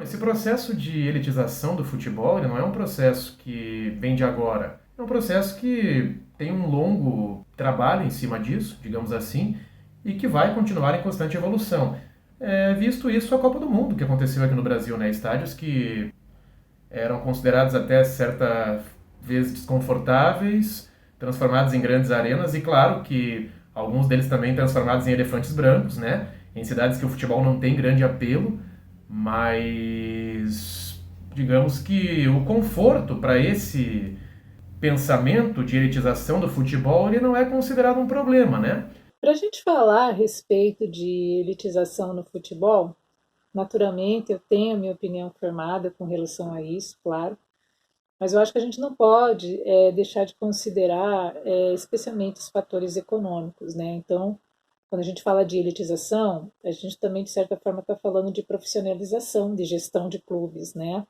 Esse processo de elitização do futebol, ele não é um processo que vem de agora. É um processo que tem um longo trabalho em cima disso, digamos assim, e que vai continuar em constante evolução. Visto isso, a Copa do Mundo que aconteceu aqui no Brasil, né? Estádios que eram considerados até certa vez desconfortáveis, transformados em grandes arenas, e claro que alguns deles também transformados em elefantes brancos, né? Em cidades que o futebol não tem grande apelo, mas digamos que o conforto para esse pensamento de elitização do futebol ele não é considerado um problema, né? Para a gente falar a respeito de elitização no futebol, naturalmente eu tenho a minha opinião formada com relação a isso, claro, mas eu acho que a gente não pode deixar de considerar especialmente os fatores econômicos, né? Então, quando a gente fala de elitização, a gente também, de certa forma, está falando de profissionalização, de gestão de clubes, né?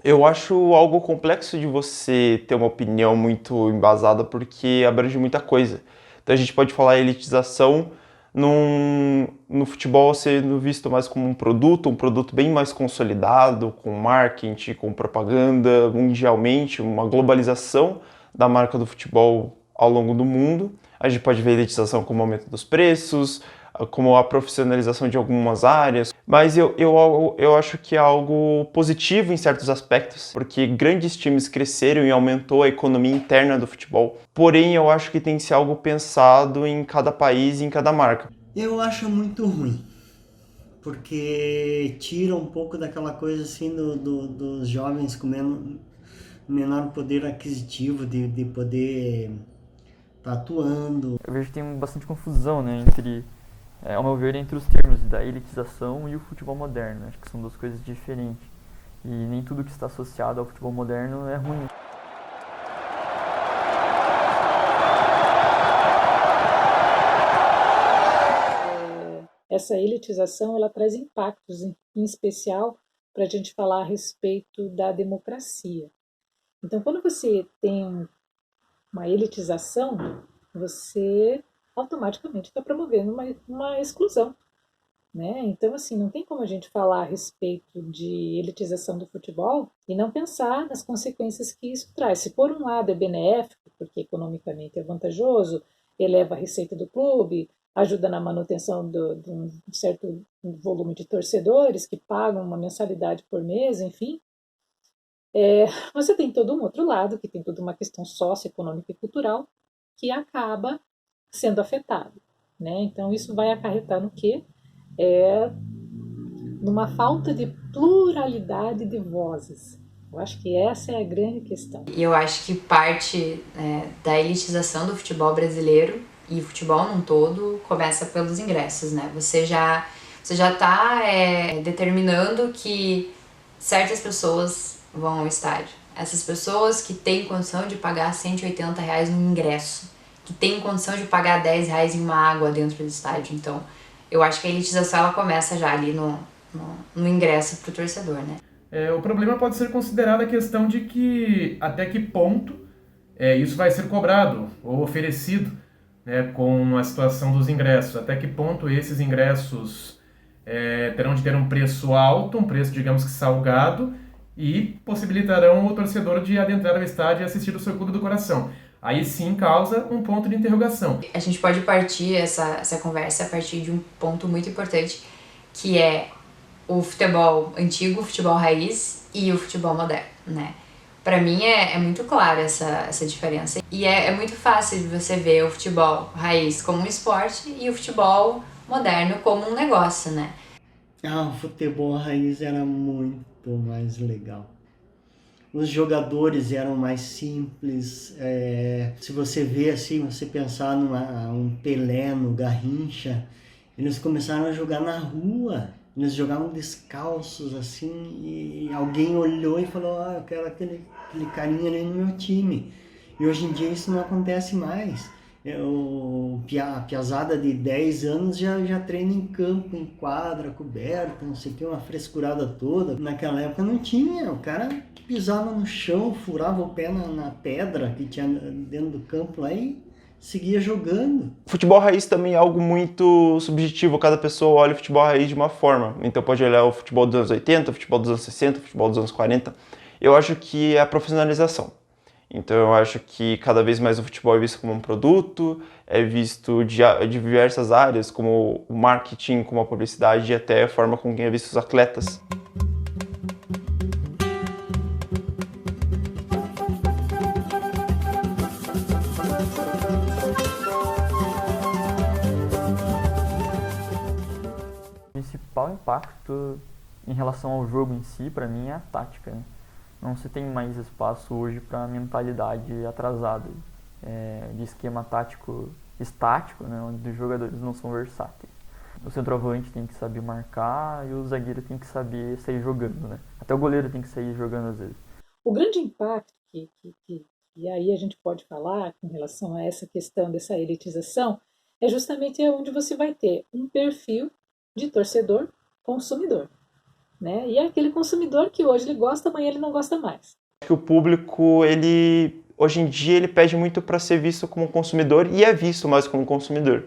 Eu acho algo complexo de você ter uma opinião muito embasada porque abrange muita coisa. Então a gente pode falar elitização no futebol sendo visto mais como um produto bem mais consolidado, com marketing, com propaganda, mundialmente, uma globalização da marca do futebol ao longo do mundo. A gente pode ver a elitização como o aumento dos preços, como a profissionalização de algumas áreas, mas eu acho que é algo positivo em certos aspectos, porque grandes times cresceram e aumentou a economia interna do futebol. Porém, eu acho que tem que ser algo pensado em cada país e em cada marca. Eu acho muito ruim, porque tira um pouco daquela coisa assim dos jovens com menor poder aquisitivo de poder estar atuando. Eu vejo que tem bastante confusão, né, ao meu ver, entre os termos da elitização e o futebol moderno. Acho que são duas coisas diferentes. E nem tudo que está associado ao futebol moderno é ruim. Essa elitização ela traz impactos, em especial para a gente falar a respeito da democracia. Então, quando você tem uma elitização, você automaticamente está promovendo uma exclusão, né? Então, assim, não tem como a gente falar a respeito de elitização do futebol e não pensar nas consequências que isso traz. Se por um lado é benéfico, porque economicamente é vantajoso, eleva a receita do clube, ajuda na manutenção de um certo volume de torcedores que pagam uma mensalidade por mês, enfim, você tem todo um outro lado, que tem toda uma questão socioeconômica e cultural, que acaba sendo afetado, né? Então isso vai acarretar no quê? Numa falta de pluralidade de vozes. Eu acho que essa é a grande questão. E eu acho que parte da elitização do futebol brasileiro e o futebol num todo começa pelos ingressos, né? Você já está determinando que certas pessoas vão ao estádio. Essas pessoas que têm condição de pagar R$ 180 no ingresso, que têm condição de pagar R$ 10 em uma água dentro do estádio. Então, eu acho que a elitização ela começa já ali no ingresso pro torcedor, né? O problema pode ser considerado a questão de que até que ponto isso vai ser cobrado ou oferecido, né, com a situação dos ingressos. Até que ponto esses ingressos terão de ter um preço alto, um preço, digamos que salgado, e possibilitarão o torcedor de adentrar ao estádio e assistir o seu clube do coração. Aí sim causa um ponto de interrogação. A gente pode partir essa conversa a partir de um ponto muito importante, que é o futebol antigo, o futebol raiz e o futebol moderno, né? Para mim é muito clara essa diferença. E é muito fácil de você ver o futebol raiz como um esporte e o futebol moderno como um negócio, né? O futebol raiz era muito mais legal. os jogadores eram mais simples. Se você vê assim, você pensar um Pelé, no Garrincha, eles começaram a jogar na rua. Eles jogavam descalços assim e alguém olhou e falou: eu quero aquele carinha ali no meu time. E hoje em dia isso não acontece mais. A piazada de 10 anos já treina em campo, em quadra, coberta, não sei o que, uma frescurada toda. Naquela época não tinha, o cara pisava no chão, furava o pé na pedra que tinha dentro do campo lá e seguia jogando. Futebol raiz também é algo muito subjetivo, cada pessoa olha o futebol raiz de uma forma. Então pode olhar o futebol dos anos 80, o futebol dos anos 60, o futebol dos anos 40. Eu acho que é a profissionalização. Então eu acho que cada vez mais o futebol é visto como um produto, é visto de diversas áreas, como o marketing, como a publicidade e até a forma com que é visto os atletas. O principal impacto em relação ao jogo em si, para mim, é a tática, né? Não se tem mais espaço hoje para mentalidade atrasada, de esquema tático estático, né, onde os jogadores não são versáteis. O centroavante tem que saber marcar e o zagueiro tem que saber sair jogando, né? Até o goleiro tem que sair jogando às vezes. O grande impacto e aí a gente pode falar com relação a essa questão dessa elitização é justamente onde você vai ter um perfil de torcedor consumidor. Né? E é aquele consumidor que hoje ele gosta, amanhã ele não gosta mais. Que o público, hoje em dia, ele pede muito para ser visto como consumidor e é visto mais como consumidor.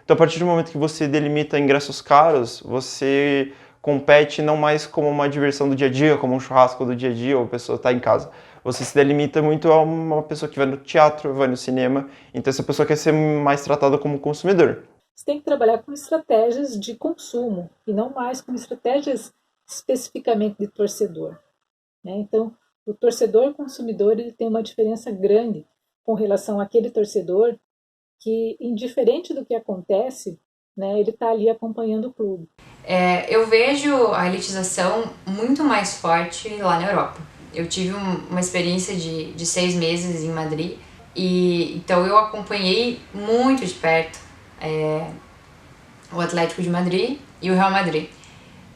Então, a partir do momento que você delimita ingressos caros, você compete não mais como uma diversão do dia a dia, como um churrasco do dia a dia, ou a pessoa está em casa. Você se delimita muito a uma pessoa que vai no teatro, vai no cinema. Então, essa pessoa quer ser mais tratada como consumidor. Você tem que trabalhar com estratégias de consumo e não mais com estratégias especificamente de torcedor. Né? Então, o torcedor consumidor ele tem uma diferença grande com relação àquele torcedor que, indiferente do que acontece, né, ele está ali acompanhando o clube. Eu vejo a elitização muito mais forte lá na Europa. Eu tive uma experiência de 6 meses em Madrid, e então eu acompanhei muito de perto o Atlético de Madrid e o Real Madrid.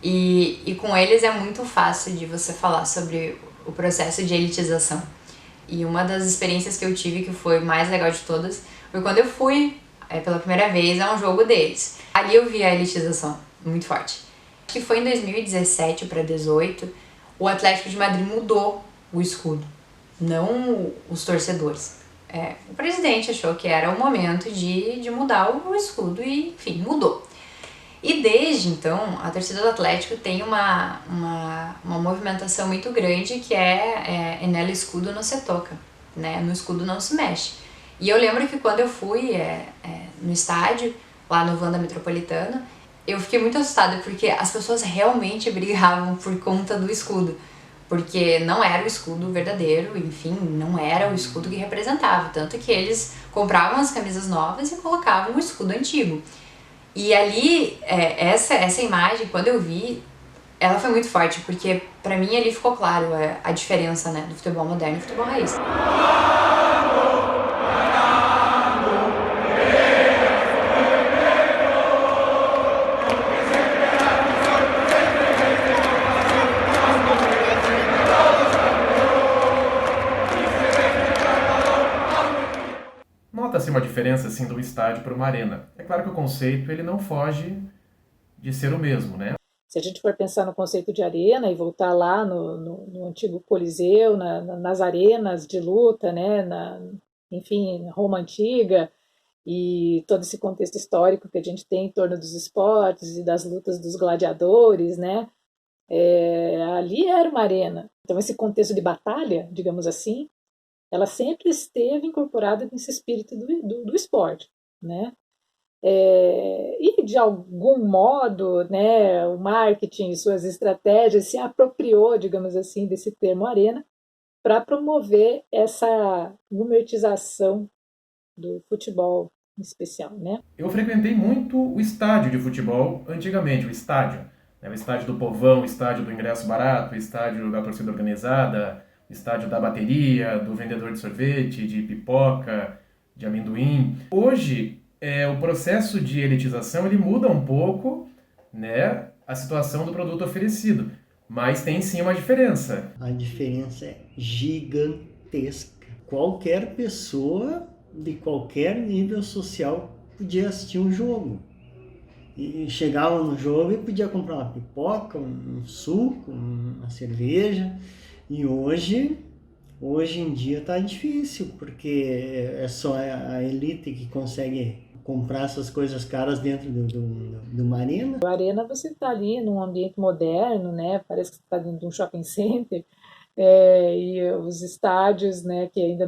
E com eles é muito fácil de você falar sobre o processo de elitização. E uma das experiências que eu tive, que foi mais legal de todas, foi quando eu fui pela primeira vez a um jogo deles. Ali eu vi a elitização muito forte. Acho que foi em 2017 para 2018, o Atlético de Madrid mudou o escudo, não os torcedores. O presidente achou que era o momento de mudar o escudo e, enfim, mudou. E desde então, a torcida do Atlético tem uma movimentação muito grande que é nel escudo não se toca, né? No escudo não se mexe. E eu lembro que quando eu fui no estádio, lá no Wanda Metropolitano, eu fiquei muito assustada porque as pessoas realmente brigavam por conta do escudo. Porque não era o escudo verdadeiro, enfim, não era o escudo que representava. Tanto que eles compravam as camisas novas e colocavam o escudo antigo. E ali, essa imagem, quando eu vi, ela foi muito forte, porque pra mim ali ficou claro a diferença, né, do futebol moderno e do futebol raiz. Nota-se uma diferença assim do estádio para uma arena. É claro que o conceito ele não foge de ser o mesmo, né? Se a gente for pensar no conceito de arena e voltar lá no antigo Coliseu, nas arenas de luta, né, enfim, Roma Antiga, e todo esse contexto histórico que a gente tem em torno dos esportes e das lutas dos gladiadores, né, ali era uma arena. Então esse contexto de batalha, digamos assim, ela sempre esteve incorporada nesse espírito do esporte, né? E de algum modo, né, o marketing e suas estratégias se apropriou, digamos assim, desse termo arena para promover essa numerização do futebol em especial, né? Eu frequentei muito o estádio de futebol antigamente, o estádio. O estádio do povão, o estádio do ingresso barato, o estádio da torcida organizada, estádio da bateria, do vendedor de sorvete, de pipoca, de amendoim. Hoje, o processo de elitização ele muda um pouco, né, a situação do produto oferecido, mas tem sim uma diferença. A diferença é gigantesca. Qualquer pessoa de qualquer nível social podia assistir um jogo. E chegava no jogo e podia comprar uma pipoca, um suco, uma cerveja. E hoje em dia tá difícil, porque é só a elite que consegue comprar essas coisas caras dentro de uma arena. A arena você está ali num ambiente moderno, né? Parece que você está dentro de um shopping center. E os estádios, né, que ainda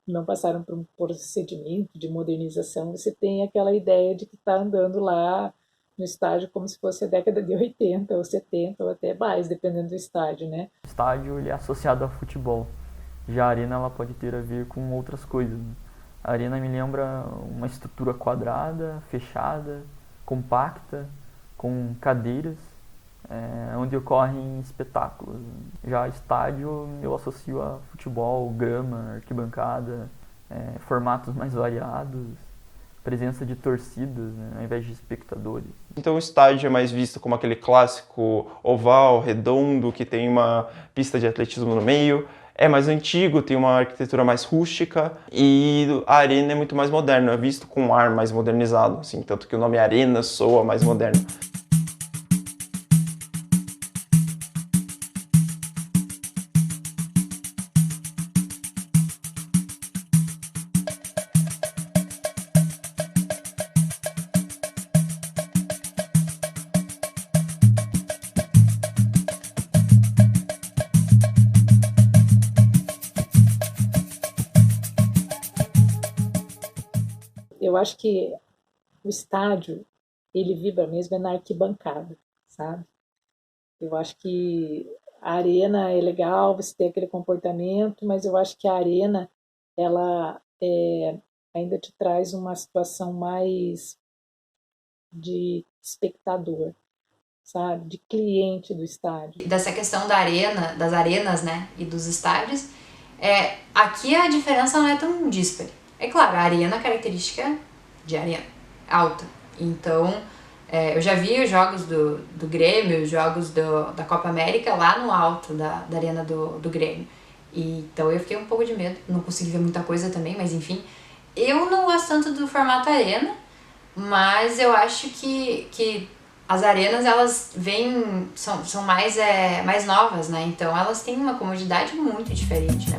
não passaram por um procedimento de modernização, você tem aquela ideia de que está andando lá no estádio como se fosse a década de 80 ou 70 ou até mais, dependendo do estádio, né? O estádio ele é associado ao futebol. Já a arena ela pode ter a ver com outras coisas, né? A arena me lembra uma estrutura quadrada, fechada, compacta, com cadeiras, onde ocorrem espetáculos. Já estádio eu associo a futebol, grama, arquibancada, formatos mais variados, presença de torcidas, né, ao invés de espectadores. Então o estádio é mais visto como aquele clássico oval, redondo, que tem uma pista de atletismo no meio. É mais antigo, tem uma arquitetura mais rústica, e a arena é muito mais moderna, é visto com um ar mais modernizado, assim, tanto que o nome arena soa mais moderno. Eu acho que o estádio, ele vibra mesmo na arquibancada, sabe? Eu acho que a arena é legal, você tem aquele comportamento, mas eu acho que a arena, ela ainda te traz uma situação mais de espectador, sabe? De cliente do estádio. Dessa questão da arena, das arenas, né, e dos estádios, aqui a diferença não é tão díspare. É claro, a arena é característica de arena, alta. Então, eu já vi os jogos do Grêmio, os jogos da Copa América lá no alto da arena do Grêmio. Então eu fiquei um pouco de medo, não consegui ver muita coisa também, mas enfim. Eu não gosto tanto do formato arena, mas eu acho que as arenas, elas são mais novas, né? Então elas têm uma comodidade muito diferente, né?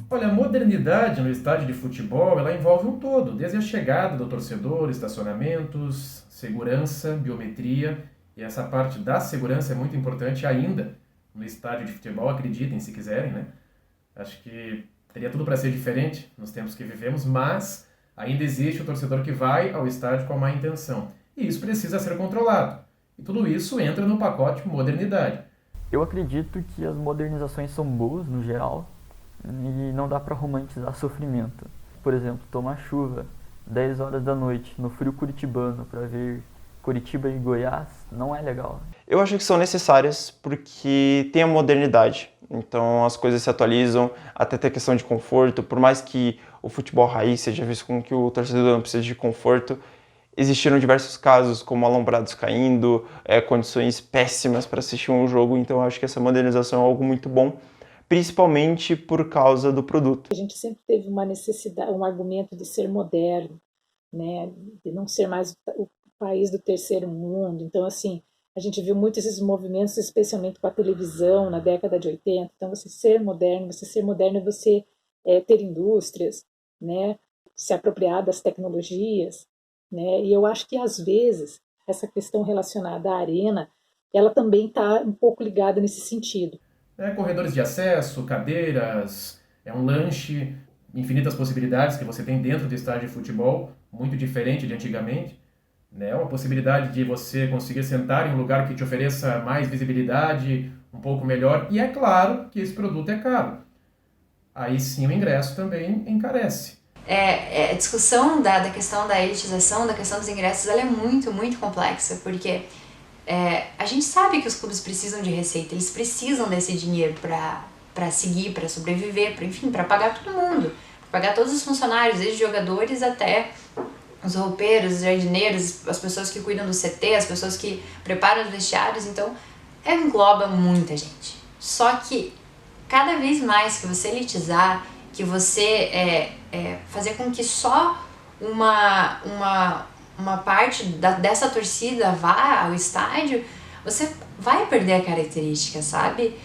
Olha, a modernidade no estádio de futebol, ela envolve um todo, desde a chegada do torcedor, estacionamentos, segurança, biometria, e essa parte da segurança é muito importante ainda no estádio de futebol, acreditem se quiserem, né? Acho que teria tudo para ser diferente nos tempos que vivemos, mas ainda existe o torcedor que vai ao estádio com a má intenção, e isso precisa ser controlado. E tudo isso entra no pacote modernidade. Eu acredito que as modernizações são boas no geral, e não dá para romantizar sofrimento. Por exemplo, tomar chuva 10 horas da noite no frio curitibano para ver Curitiba e Goiás não é legal. Eu acho que são necessárias porque tem a modernidade, então as coisas se atualizam, até ter questão de conforto, por mais que o futebol raiz seja visto como que o torcedor não precisa de conforto, existiram diversos casos como alambrados caindo, condições péssimas para assistir um jogo, então eu acho que essa modernização é algo muito bom, principalmente por causa do produto. A gente sempre teve uma necessidade, um argumento de ser moderno, né, de não ser mais o país do terceiro mundo. Então, assim, a gente viu muito esses movimentos, especialmente com a televisão na década de 80. Então, você ser moderno é você ter indústrias, né, se apropriar das tecnologias, né, e eu acho que, às vezes, essa questão relacionada à arena, ela também está um pouco ligada nesse sentido. Corredores de acesso, cadeiras, um lanche, infinitas possibilidades que você tem dentro do estádio de futebol, muito diferente de antigamente. Uma possibilidade de você conseguir sentar em um lugar que te ofereça mais visibilidade, um pouco melhor, e é claro que esse produto é caro. Aí sim o ingresso também encarece. a discussão da questão da elitização, da questão dos ingressos, ela é muito, muito complexa, porque a gente sabe que os clubes precisam de receita, eles precisam desse dinheiro para seguir, para sobreviver, enfim, para pagar todo mundo, para pagar todos os funcionários, desde jogadores até os roupeiros, os jardineiros, as pessoas que cuidam do CT, as pessoas que preparam os vestiários, então engloba muita gente. Só que cada vez mais que você elitizar, que você fazer com que só uma parte dessa torcida vá ao estádio, você vai perder a característica, sabe?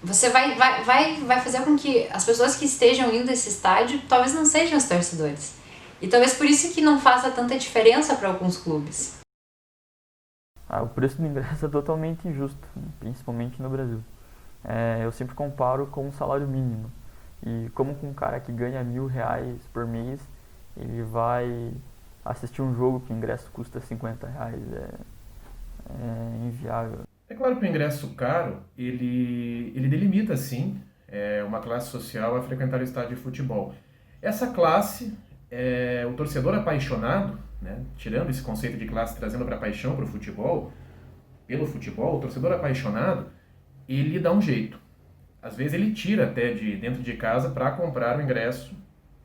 Você vai fazer com que as pessoas que estejam indo a esse estádio talvez não sejam os torcedores. E talvez por isso que não faça tanta diferença para alguns clubes. O preço do ingresso é totalmente injusto, principalmente no Brasil. Eu sempre comparo com o salário mínimo. E como com um cara que ganha R$1.000 por mês, ele vai assistir um jogo que o ingresso custa R$50, é inviável. É claro que o ingresso caro, ele delimita, sim, uma classe social a frequentar o estádio de futebol. Essa classe, o torcedor apaixonado, né, tirando esse conceito de classe, trazendo para a paixão pelo futebol, o torcedor apaixonado, ele dá um jeito. Às vezes ele tira até de dentro de casa para comprar o ingresso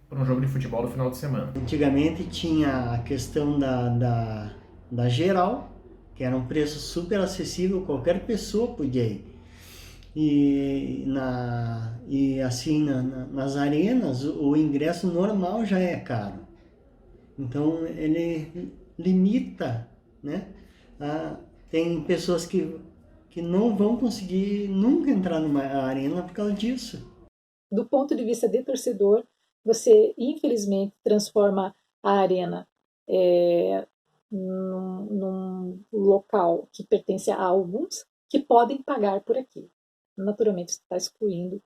para um jogo de futebol no final de semana. Antigamente tinha a questão da geral, que era um preço super acessível, qualquer pessoa podia ir. E assim, nas arenas, o ingresso normal já é caro. Então ele limita, né? Tem pessoas que não vão conseguir nunca entrar numa arena por causa disso. Do ponto de vista de torcedor, você infelizmente transforma a arena num local que pertence a alguns que podem pagar por aquilo. Naturalmente, isso está excluindo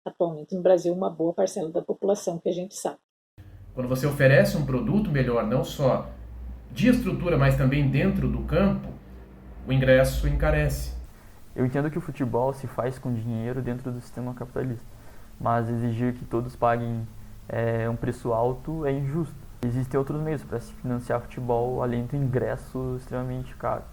atualmente no Brasil uma boa parcela da população, que a gente sabe. Quando você oferece um produto melhor, não só de estrutura, mas também dentro do campo, o ingresso encarece. Eu entendo que o futebol se faz com dinheiro dentro do sistema capitalista, mas exigir que todos paguem um preço alto é injusto. Existem outros meios para se financiar futebol além do ingresso extremamente caro.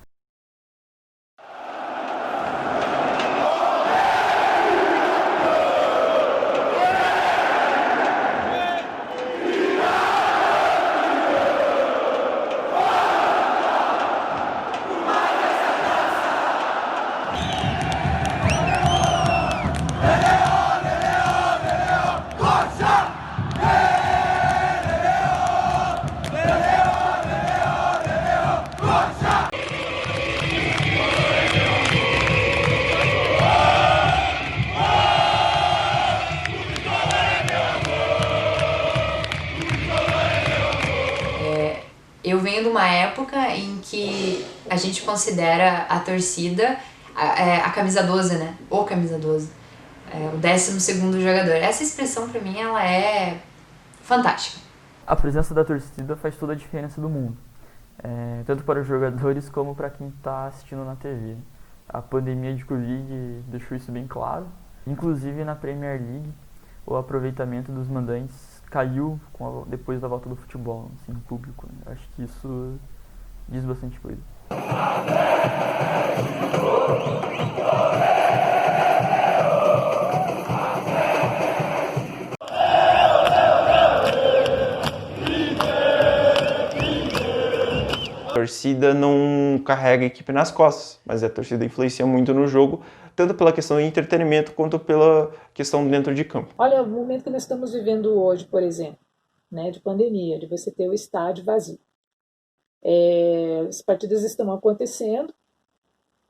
Eu venho de uma época em que a gente considera a torcida a camisa 12, né? O camisa 12. O 12º jogador. Essa expressão, pra mim, ela é fantástica. A presença da torcida faz toda a diferença do mundo. Tanto para os jogadores como para quem está assistindo na TV. A pandemia de Covid deixou isso bem claro. Inclusive na Premier League, o aproveitamento dos mandantes caiu depois da volta do futebol, assim, no público. Né? Acho que isso diz bastante coisa. A torcida não carrega a equipe nas costas, mas a torcida influencia muito no jogo, tanto pela questão de entretenimento quanto pela questão dentro de campo. Olha, o momento que nós estamos vivendo hoje, por exemplo, né, de pandemia, de você ter o estádio vazio. As partidas estão acontecendo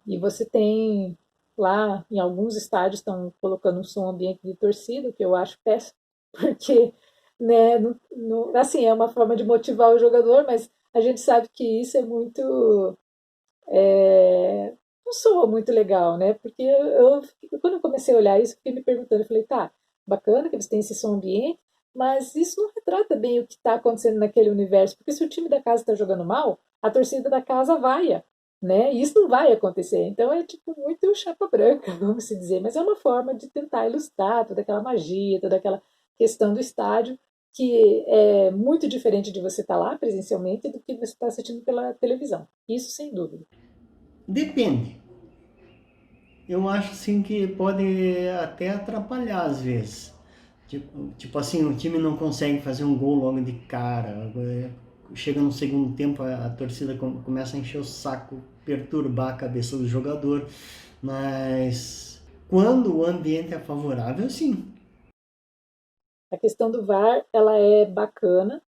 e você tem lá, em alguns estádios, estão colocando um som ambiente de torcida, que eu acho péssimo, porque né, assim, é uma forma de motivar o jogador, mas a gente sabe que isso é muito... não soa muito legal, né? Porque quando eu comecei a olhar isso, fiquei me perguntando, eu falei, tá, bacana que você tem esse som ambiente, mas isso não retrata bem o que está acontecendo naquele universo, porque se o time da casa está jogando mal, a torcida da casa vaia, né? E isso não vai acontecer. Então é tipo muito chapa branca, vamos dizer, mas é uma forma de tentar ilustrar toda aquela magia, toda aquela questão do estádio, que é muito diferente de você estar lá presencialmente do que você estar assistindo pela televisão. Isso sem dúvida. Depende. Eu acho assim que pode até atrapalhar às vezes. Tipo assim, o time não consegue fazer um gol logo de cara. Chega no segundo tempo, a torcida começa a encher o saco, perturbar a cabeça do jogador. Mas quando o ambiente é favorável, sim. A questão do VAR, ela é bacana.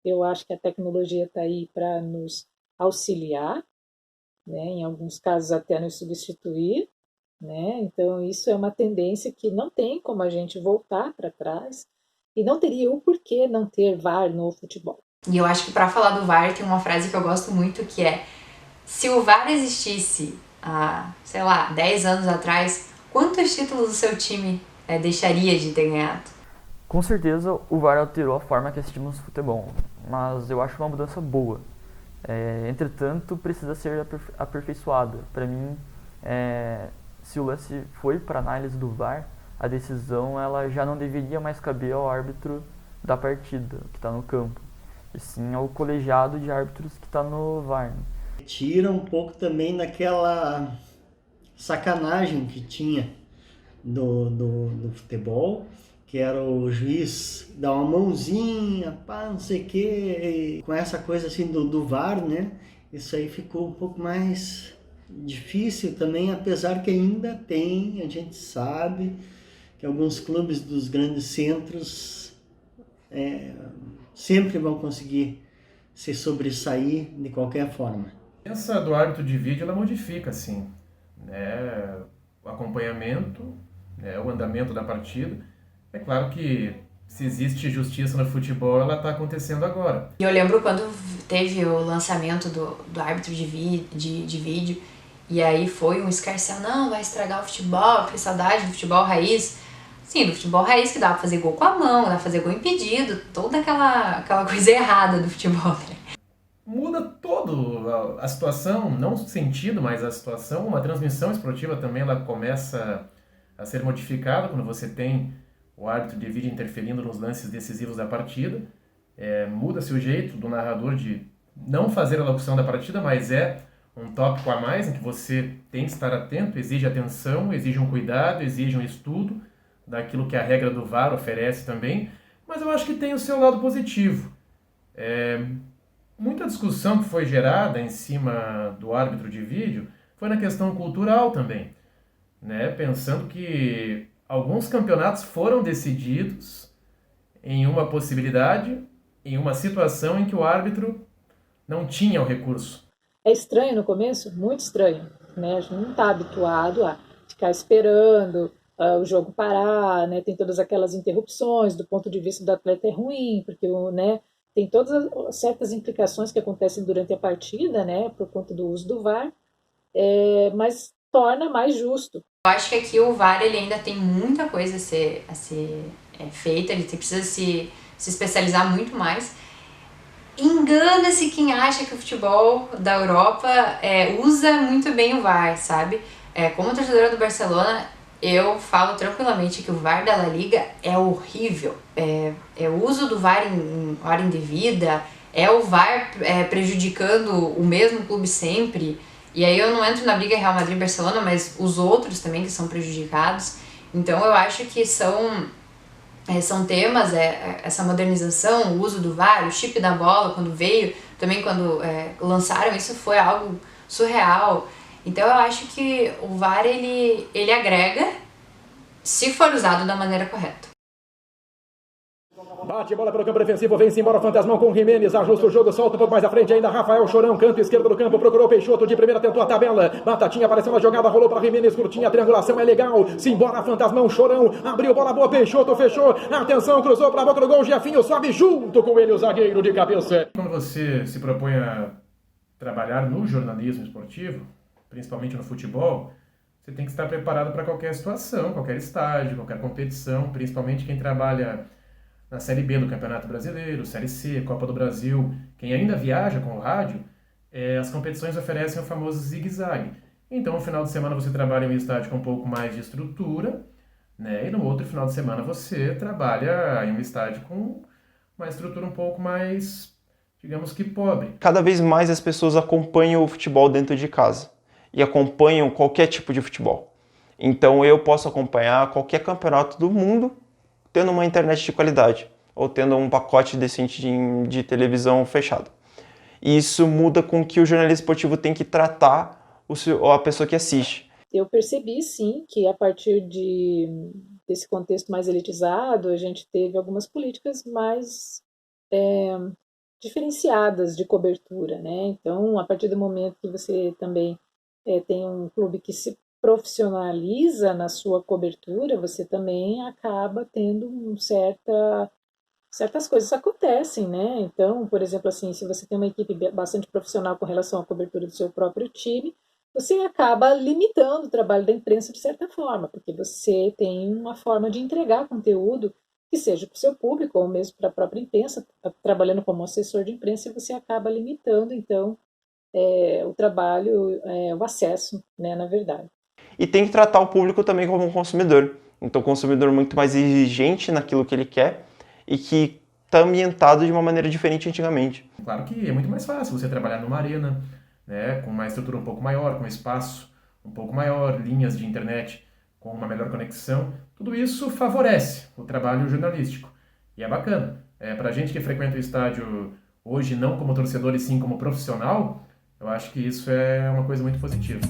Eu acho que a tecnologia está aí para nos auxiliar, né? Em alguns casos até nos substituir, né? Então isso é uma tendência que não tem como a gente voltar para trás e não teria o porquê não ter VAR no futebol. E eu acho que para falar do VAR tem uma frase que eu gosto muito que é: se o VAR existisse há, sei lá, 10 anos atrás, quantos títulos o seu time deixaria de ter ganhado? Com certeza o VAR alterou a forma que assistimos futebol, mas eu acho uma mudança boa. Entretanto, precisa ser aperfeiçoada. Para mim, se o lance foi para análise do VAR, a decisão ela já não deveria mais caber ao árbitro da partida, que está no campo, e sim ao colegiado de árbitros que está no VAR. Tira um pouco também daquela sacanagem que tinha do futebol, que era o juiz dar uma mãozinha, pá, não sei o quê, com essa coisa assim do VAR, né? Isso aí ficou um pouco mais difícil também, apesar que ainda tem, a gente sabe que alguns clubes dos grandes centros sempre vão conseguir se sobressair de qualquer forma. Essa do árbitro de vídeo, ela modifica, assim, né, o acompanhamento, né, o andamento da partida. É claro que se existe justiça no futebol, ela está acontecendo agora. E eu lembro quando teve o lançamento do árbitro de vídeo, e aí foi um escarcéu, não, vai estragar o futebol, que saudade do futebol raiz. Sim, do futebol raiz que dá pra fazer gol com a mão, dá pra fazer gol impedido, toda aquela coisa errada do futebol, né? Muda toda a situação, não o sentido, mas a situação. Uma transmissão esportiva também ela começa a ser modificada quando você tem o árbitro de vídeo interferindo nos lances decisivos da partida. Muda-se o jeito do narrador de não fazer a locução da partida, mas um tópico a mais em que você tem que estar atento, exige atenção, exige um cuidado, exige um estudo daquilo que a regra do VAR oferece também, mas eu acho que tem o seu lado positivo. Muita discussão que foi gerada em cima do árbitro de vídeo foi na questão cultural também, né? Pensando que alguns campeonatos foram decididos em uma possibilidade, em uma situação em que o árbitro não tinha o recurso. É estranho no começo? Muito estranho, né? A gente não está habituado a ficar esperando o jogo parar, né? Tem todas aquelas interrupções, do ponto de vista do atleta é ruim, porque né, tem todas as certas implicações que acontecem durante a partida, né? Por conta do uso do VAR, mas torna mais justo. Eu acho que aqui o VAR ele ainda tem muita coisa a ser feita, ele precisa se especializar muito mais. Engana-se quem acha que o futebol da Europa usa muito bem o VAR, sabe? Como torcedora do Barcelona, eu falo tranquilamente que o VAR da La Liga é horrível. O uso do VAR em hora indevida, o VAR prejudicando o mesmo clube sempre. E aí eu não entro na briga Real Madrid e Barcelona, mas os outros também que são prejudicados. Então eu acho que são temas, essa modernização, o uso do VAR, o chip da bola quando veio, também quando lançaram isso foi algo surreal. Então eu acho que o VAR ele agrega se for usado da maneira correta. Bate bola pelo campo defensivo, vem-se embora o Fantasmão com o Jimenez, ajusta o jogo, solta um pouco mais à frente ainda, Rafael Chorão, canto esquerdo do campo, procurou o Peixoto, de primeira tentou a tabela, Batatinha apareceu na jogada, rolou para Jimenez, curtinha, a triangulação é legal, se embora Fantasmão, Chorão, abriu bola boa, Peixoto fechou, atenção, cruzou para a boca do gol, Jefinho sobe junto com ele o zagueiro de cabeça. Quando você se propõe a trabalhar no jornalismo esportivo, principalmente no futebol, você tem que estar preparado para qualquer situação, qualquer estágio, qualquer competição, principalmente quem trabalha na Série B do Campeonato Brasileiro, Série C, Copa do Brasil. Quem ainda viaja com o rádio, as competições oferecem o famoso zigue-zague. Então, no final de semana você trabalha em um estádio com um pouco mais de estrutura, né? E no outro final de semana você trabalha em um estádio com uma estrutura um pouco mais, digamos que pobre. Cada vez mais as pessoas acompanham o futebol dentro de casa e acompanham qualquer tipo de futebol. Então eu posso acompanhar qualquer campeonato do mundo tendo uma internet de qualidade ou tendo um pacote decente de televisão fechado. E isso muda com que o jornalismo esportivo tem que tratar a pessoa que assiste. Eu percebi, sim, que a partir desse contexto mais elitizado, a gente teve algumas políticas mais diferenciadas de cobertura, né? Então, a partir do momento que você também tem um clube que se profissionaliza na sua cobertura, você também acaba tendo certas coisas acontecem, né? Então, por exemplo, assim, se você tem uma equipe bastante profissional com relação à cobertura do seu próprio time, você acaba limitando o trabalho da imprensa de certa forma, porque você tem uma forma de entregar conteúdo que seja para o seu público ou mesmo para a própria imprensa, trabalhando como assessor de imprensa, e você acaba limitando, então, o trabalho, o acesso, né, na verdade. E tem que tratar o público também como um consumidor. Então, o consumidor muito mais exigente naquilo que ele quer e que está ambientado de uma maneira diferente antigamente. Claro que é muito mais fácil você trabalhar numa arena, né, com uma estrutura um pouco maior, com espaço um pouco maior, linhas de internet com uma melhor conexão. Tudo isso favorece o trabalho jornalístico. E é bacana. Para a gente que frequenta o estádio hoje, não como torcedor e sim como profissional, eu acho que isso é uma coisa muito positiva.